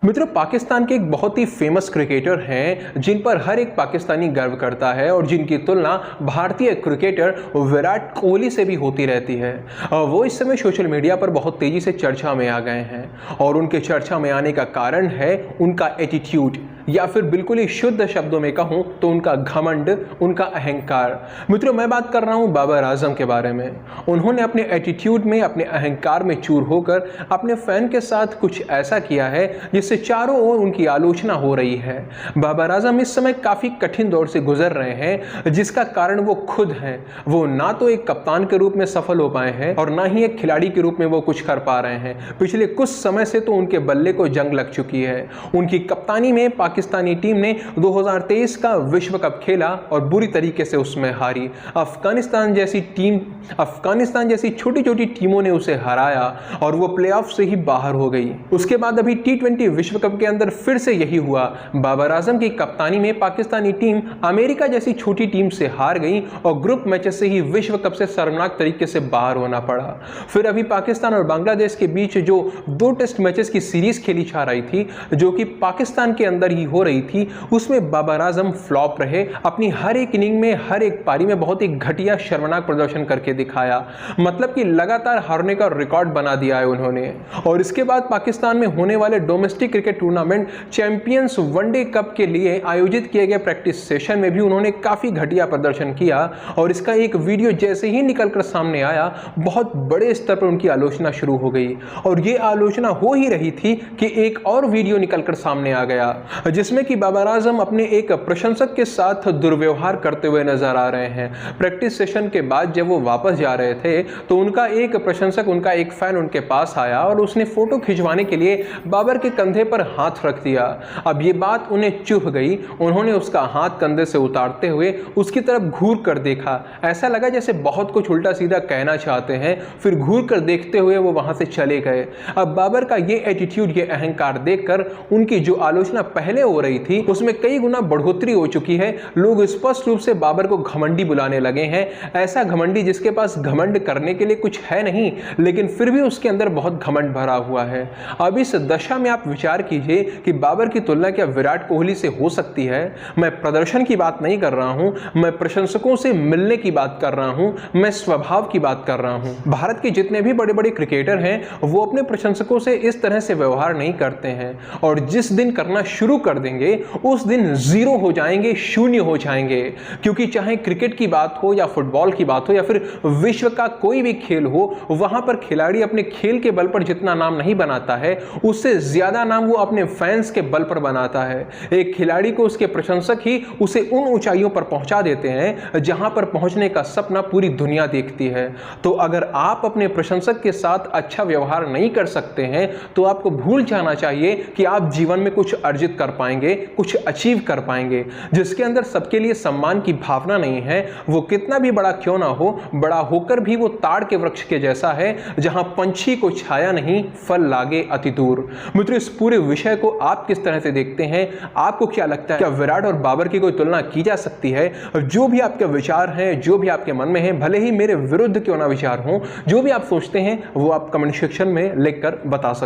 मित्रों, पाकिस्तान के एक बहुत ही फेमस क्रिकेटर हैं जिन पर हर एक पाकिस्तानी गर्व करता है और जिनकी तुलना भारतीय क्रिकेटर विराट कोहली से भी होती रहती है। वो इस समय सोशल मीडिया पर बहुत तेजी से चर्चा में आ गए हैं और उनके चर्चा में आने का कारण है उनका एटीट्यूड, या फिर बिल्कुल ही शुद्ध शब्दों में कहूं तो उनका घमंड, उनका अहंकार। मित्रों, मैं बात कर रहा हूं बाबर आजम के बारे में। उन्होंने अपने एटीट्यूड में, अपने अहंकार में चूर होकर अपने फैन के साथ कुछ ऐसा किया है जिससे चारों ओर उनकी आलोचना हो रही है। बाबर आजम इस समय काफी कठिन दौर से गुजर रहे हैं, जिसका कारण वो खुद हैं। वो ना तो एक कप्तान के रूप में सफल हो पाए हैं और ना ही एक खिलाड़ी के रूप में वो कुछ कर पा रहे हैं। पिछले कुछ समय से तो उनके बल्ले को जंग लग चुकी है। उनकी कप्तानी में पाकिस्तानी टीम ने 2023 का विश्व कप खेला और बुरी तरीके से उसमें हारी। अफगानिस्तान जैसी छोटी छोटी टीमों ने उसे हराया और वो प्लेऑफ से ही बाहर हो गई। उसके बाद अभी T20 विश्व कप के अंदर फिर से यही हुआ। बाबर आजम की कप्तानी में पाकिस्तानी टीम अमेरिका जैसी छोटी टीम से हार गई और ग्रुप मैचेस से ही विश्व कप से शर्मनाक तरीके से बाहर होना पड़ा। फिर अभी पाकिस्तान और बांग्लादेश के बीच जो 2 टेस्ट मैचेस की सीरीज खेली जा रही थी, जो कि पाकिस्तान के अंदर ही हो रही थी, उसमें बाबर आजम फ्लॉप रहे। अपनी हर एक इनिंग में, हर एक पारी में बहुत ही घटिया शर्मनाक प्रदर्शन करके दिखाया। मतलब कि लगातार हारने का रिकॉर्ड बना दिया है उन्होंने। और इसके बाद पाकिस्तान में होने वाले domestic cricket tournament champions one day cup के लिए आयोजित किए गए प्रैक्टिस सेशन में भी उन्होंने काफी घटिया प्रदर्शन किया और इसका एक वीडियो जैसे ही निकलकर सामने आया, बहुत बड़े स्तर पर उनकी आलोचना शुरू हो गई। और ये आलोचना हो ही रही थी कि एक और वीडियो निकलकर सामने आ गया जिसमें कि बाबर आजम अपने एक प्रशंसक के साथ दुर्व्यवहार करते हुए नजर आ रहे हैं। प्रैक्टिस सेशन के बाद जब वो वापस जा रहे थे तो उनका एक प्रशंसक, उनका एक फैन उनके पास आया और उसने फोटो खिंचवाने के लिए बाबर के कंधे पर हाथ रख दिया। अब ये बात उन्हें चुभ गई। उन्होंने उसका हाथ कंधे से उतारते हुए उसकी तरफ घूर कर देखा। ऐसा लगा जैसे बहुत कुछ उल्टा सीधा कहना चाहते हैं, फिर घूर कर देखते हुए वो वहां से चले गए। अब बाबर का ये एटीट्यूड, ये अहंकार देखकर उनकी जो आलोचना पहले हो रही थी उसमें कई गुना बढ़ोतरी हो चुकी है। लोग स्पष्ट रूप से बाबर को घमंडी बुलाने लगे हैं। ऐसा घमंडी जिसके पास घमंड करने के लिए कुछ है नहीं, लेकिन फिर भी उसके अंदर बहुत घमंड भरा हुआ है। अब इस दशा में आप विचार कीजिए कि बाबर की तुलना क्या विराट कोहली से हो सकती है? मैं प्रदर्शन की बात नहीं कर रहा हूं, मैं प्रशंसकों से मिलने की बात कर रहा हूं, मैं स्वभाव की बात कर रहा हूं। भारत के जितने भी बड़े बड़े क्रिकेटर हैं वो अपने प्रशंसकों से इस तरह से व्यवहार नहीं करते हैं, और जिस दिन करना शुरू कर देंगे उस दिन जीरो हो जाएंगे, शून्य हो जाएंगे। क्योंकि चाहे क्रिकेट की बात हो या फुटबॉल की बात हो या फिर विश्व का कोई भी खेल हो, वहां पर खिलाड़ी अपने खेल के बल पर जितना नाम नहीं बनाता है उससे ज्यादा नाम वो अपने फैंस के बल पर बनाता है। एक खिलाड़ी को उसके प्रशंसक ही उसे उन ऊंचाइयों पर पहुंचा देते हैं जहां पर पहुंचने का सपना पूरी दुनिया देखती है। तो अगर आप अपने प्रशंसक के साथ अच्छा व्यवहार नहीं कर सकते हैं तो आपको भूल जाना चाहिए कि आप जीवन में कुछ अर्जित कर पाएंगे, कुछ अचीव कर पाएंगे। जिसके अंदर सबके लिए सम्मान की भावना नहीं है, वो कितना भी बड़ा क्यों ना हो, बड़ा होकर भी वो ताड़ के वृक्ष के जैसा है जहां पंछी को छाया नहीं, फल लागे अति दूर। मित्रों, इस पूरे विषय को आप किस तरह से देखते हैं? आपको क्या लगता है, क्या विराट और बाबर की कोई तुलना की जा सकती है? जो भी आपके विचार हैं, जो भी आपके मन में है, भले ही मेरे विरुद्ध क्यों ना विचार हो, जो भी आप सोचते हैं वो आप कमेंट सेक्शन में लिखकर बता सकते हैं।